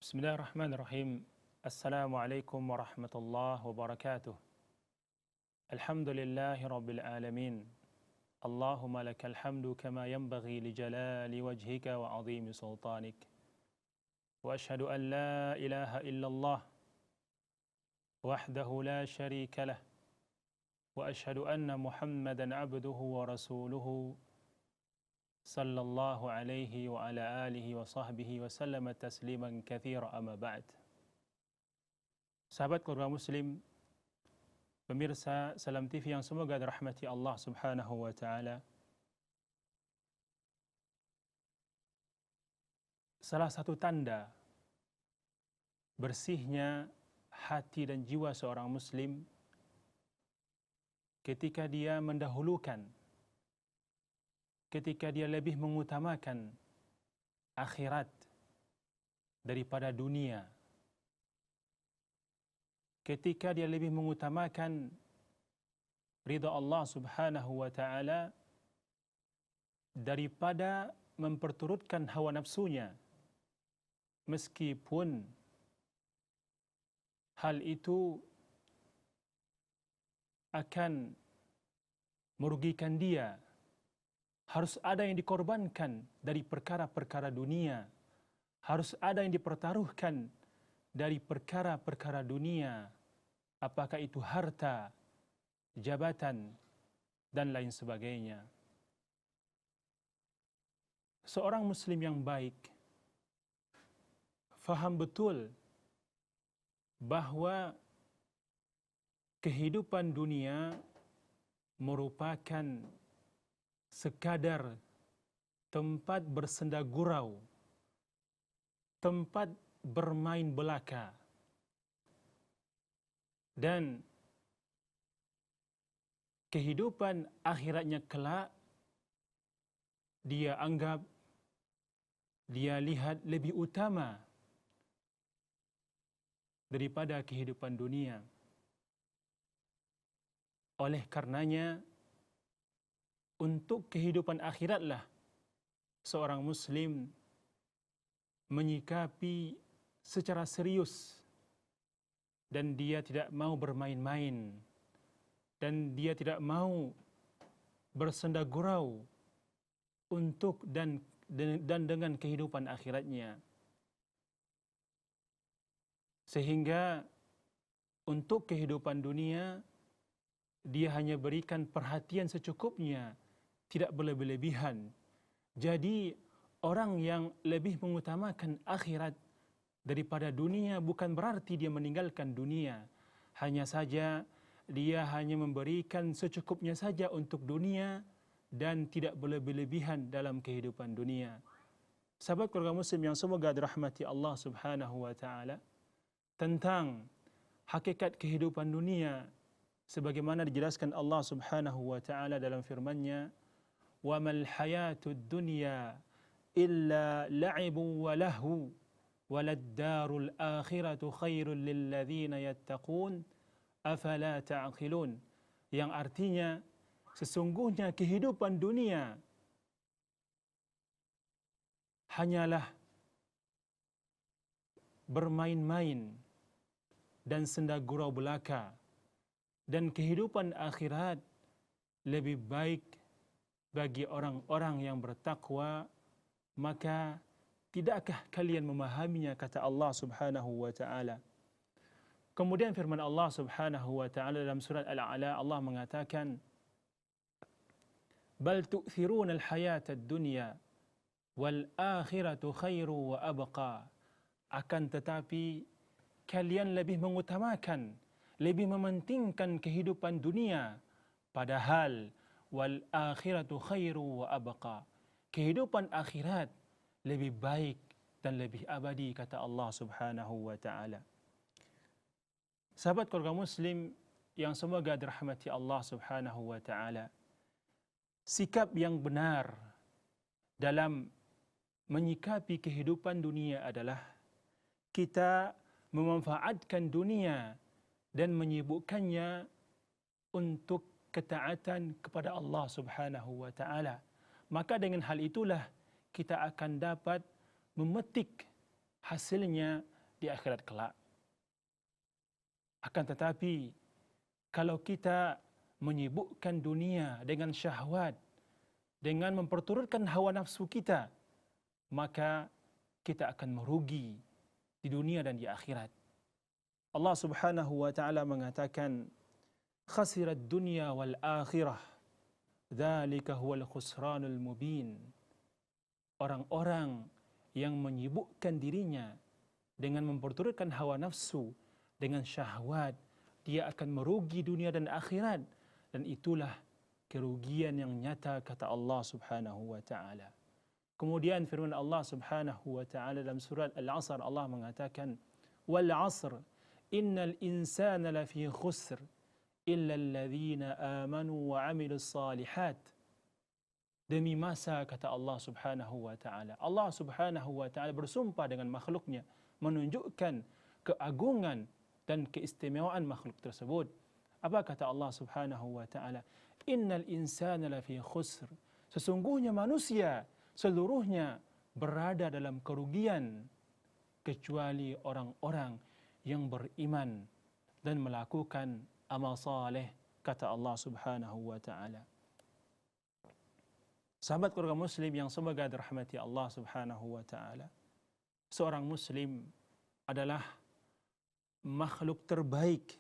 Bismillahirrahmanirrahim. Assalamualaikum warahmatullahi wabarakatuh. Alhamdulillahi rabbil alamin. Allahumma lakal hamdu kama yanbaghi li jalali wajhika wa azimi sultanik. Wa ashhadu an la ilaha illallah wahdahu la sharika lah. Wa ashhadu anna Muhammadan abduhu wa rasuluhu sallallahu alaihi wa ala alihi wa sahbihi wa sallama tasliman katsira amma ba'd. Sahabat keluarga muslim, pemirsa Salam TV yang semoga dirahmati Allah Subhanahu wa taala. Salah satu tanda bersihnya hati dan jiwa seorang muslim ketika dia mendahulukan, ketika dia lebih mengutamakan akhirat daripada dunia, ketika dia lebih mengutamakan ridha Allah Subhanahu wa taala daripada memperturutkan hawa nafsunya, meskipun hal itu akan merugikan dia. Harus ada yang dikorbankan dari perkara-perkara dunia, harus ada yang dipertaruhkan dari perkara-perkara dunia, apakah itu harta, jabatan, dan lain sebagainya. Seorang muslim yang baik faham betul bahwa kehidupan dunia merupakan sekadar tempat bersenda gurau, tempat bermain belaka, dan kehidupan akhiratnya kelak dia anggap, dia lihat lebih utama daripada kehidupan dunia. Oleh karenanya, untuk kehidupan akhiratlah seorang muslim menyikapi secara serius, dan dia tidak mau bermain-main, dan dia tidak mau bersenda gurau untuk dan dengan kehidupan akhiratnya. Sehingga untuk kehidupan dunia dia hanya berikan perhatian secukupnya, tidak berlebihan. Jadi orang yang lebih mengutamakan akhirat daripada dunia bukan berarti dia meninggalkan dunia. Hanya saja dia hanya memberikan secukupnya saja untuk dunia dan tidak berlebihan dalam kehidupan dunia. Sahabat keluarga muslim yang semoga dirahmati Allah Subhanahu wa taala, tentang hakikat kehidupan dunia sebagaimana dijelaskan Allah Subhanahu wa taala dalam firman-Nya, "Wa mal hayatud dunya illa la'ibun wa lahu walad darul akhiratu khairul lil ladzina yattaqun afala ta'qilun." Yang artinya, sesungguhnya kehidupan dunia hanyalah bermain-main dan senda gurau belaka, dan kehidupan akhirat lebih baik bagi orang-orang yang bertakwa. Maka tidakkah kalian memahaminya, kata Allah Subhanahu wa taala. Kemudian firman Allah Subhanahu wa taala dalam surat Al-A'la, Allah mengatakan, "Bal tu'thiruna al-hayata ad-dunya wal akhiratu khairu wa abqa." Akan tetapi kalian lebih mengutamakan, lebih mementingkan kehidupan dunia, padahal wal akhiratu khairu wa abqa. Kehidupan akhirat lebih baik dan lebih abadi, kata Allah Subhanahu wa taala. Sahabat keluarga muslim yang semoga dirahmati Allah Subhanahu wa taala, sikap yang benar dalam menyikapi kehidupan dunia adalah kita memanfaatkan dunia dan menyibukkannya untuk ketaatan kepada Allah Subhanahu wa taala. Maka dengan hal itulah kita akan dapat memetik hasilnya di akhirat kelak. Akan tetapi kalau kita menyibukkan dunia dengan syahwat, dengan memperturutkan hawa nafsu kita, maka kita akan merugi di dunia dan di akhirat. Allah Subhanahu wa taala mengatakan, khasirat dunya wal akhirah, dzalika huwal khusranul mubin. Orang-orang yang menyibukkan dirinya dengan memperturutkan hawa nafsu, dengan syahwat, dia akan merugi dunia dan akhirat, dan itulah kerugian yang nyata, kata Allah Subhanahu wa taala. Kemudian firman Allah Subhanahu wa taala dalam surat Al-'Asr, Allah mengatakan, wal 'asr innal insana lafi khusr illa alladhina amanu wa 'amilus salihat. Demi masa, kata Allah Subhanahu wa taala. Allah Subhanahu wa taala bersumpah dengan makhluknya, menunjukkan keagungan dan keistimewaan makhluk tersebut. Apa kata Allah Subhanahu wa taala? Innal insana lafi khusr. Sesungguhnya manusia seluruhnya berada dalam kerugian kecuali orang-orang yang beriman dan melakukan amal saleh, kata Allah Subhanahu wa taala. Sahabat keluarga muslim yang semoga dirahmati Allah Subhanahu wa taala, seorang muslim adalah makhluk terbaik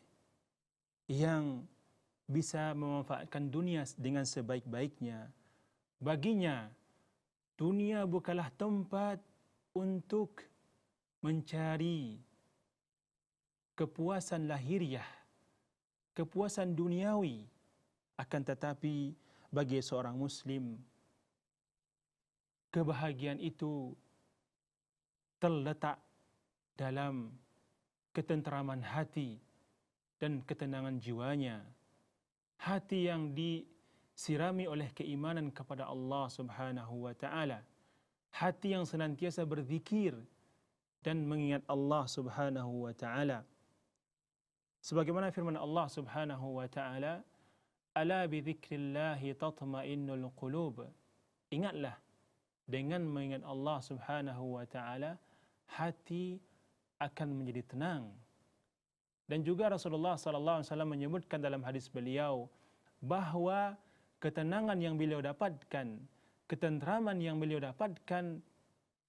yang bisa memanfaatkan dunia dengan sebaik-baiknya. Baginya, dunia bukanlah tempat untuk mencari kepuasan lahiriah, kepuasan duniawi. Akan tetapi, bagi seorang muslim, kebahagiaan itu terletak dalam ketenteraman hati dan ketenangan jiwanya. Hati yang disirami oleh keimanan kepada Allah Subhanahu wa taala. Hati yang senantiasa berzikir dan mengingat Allah Subhanahu wa taala. Sebagaimana firman Allah Subhanahu wa taala, ala bi dzikrillahi tatma'innul qulub. Ingatlah, dengan mengingat Allah Subhanahu wa taala, hati akan menjadi tenang. Dan juga Rasulullah sallallahu alaihi wasallam menyebutkan dalam hadis beliau bahwa ketenangan yang beliau dapatkan, ketenteraman yang beliau dapatkan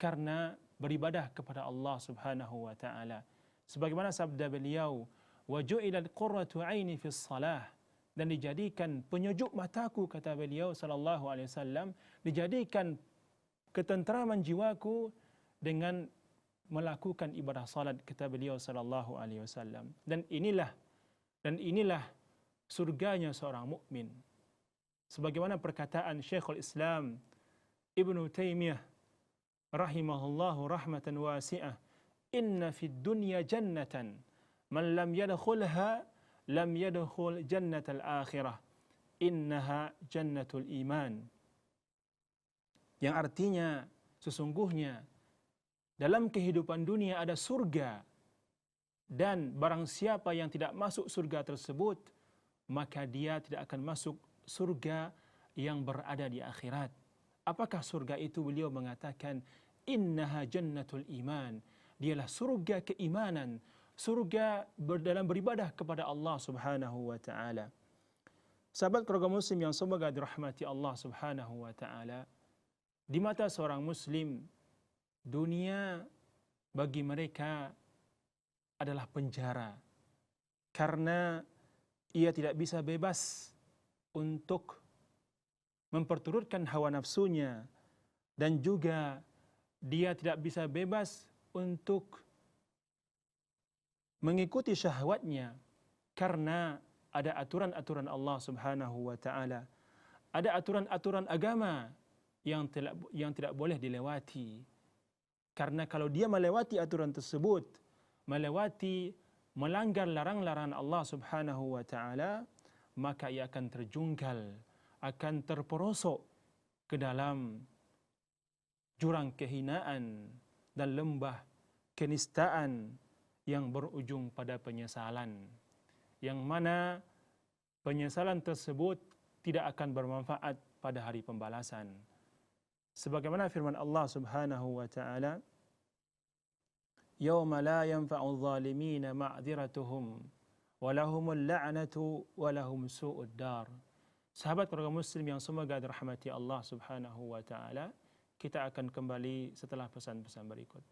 karena beribadah kepada Allah Subhanahu wa taala. Sebagaimana sabda beliau, wa ju'ilat qurratu 'aini fis shalah, dan dijadikan penyejuk mataku, kata beliau sallallahu alaihi wasallam, dijadikan ketenteraman jiwaku dengan melakukan ibadah salat, kata beliau sallallahu alaihi wasallam. Dan inilah surganya seorang mukmin. Sebagaimana perkataan Syekhul Islam Ibnu Taimiyah rahimahullahu rahmatan wasi'ah, inna fid dunya jannatan man lam yadkhulha lam yadkhul jannatal akhirah innaha jannatul iman. Yang artinya, sesungguhnya dalam kehidupan dunia ada surga, dan barang siapa yang tidak masuk surga tersebut, maka dia tidak akan masuk surga yang berada di akhirat. Apakah surga itu? Beliau mengatakan, innaha jannatul iman. Dialah surga keimanan, surga dalam beribadah kepada Allah Subhanahu wa taala. Sahabat keluarga muslim yang semoga dirahmati Allah Subhanahu wa taala, di mata seorang muslim, dunia bagi mereka adalah penjara, karena ia tidak bisa bebas untuk memperturutkan hawa nafsunya, dan juga dia tidak bisa bebas untuk mengikuti syahwatnya, karena ada aturan-aturan Allah Subhanahu wa taala, ada aturan-aturan agama yang tidak boleh dilewati. Karena kalau dia melewati aturan tersebut, melanggar larang-larangan Allah Subhanahu wa taala, maka ia akan terjungkal, akan terperosok ke dalam jurang kehinaan dan lembah kenistaan yang berujung pada penyesalan, yang mana penyesalan tersebut tidak akan bermanfaat pada hari pembalasan. Sebagaimana firman Allah Subhanahu wa taala, yauma la yanfa'u adh-dhalimina ma'dziratuhum wa lahumul la'natu wa lahum su'ud dar. Sahabat keluarga muslim yang semoga dirahmati Allah Subhanahu wa taala, kita akan kembali setelah pesan-pesan berikut.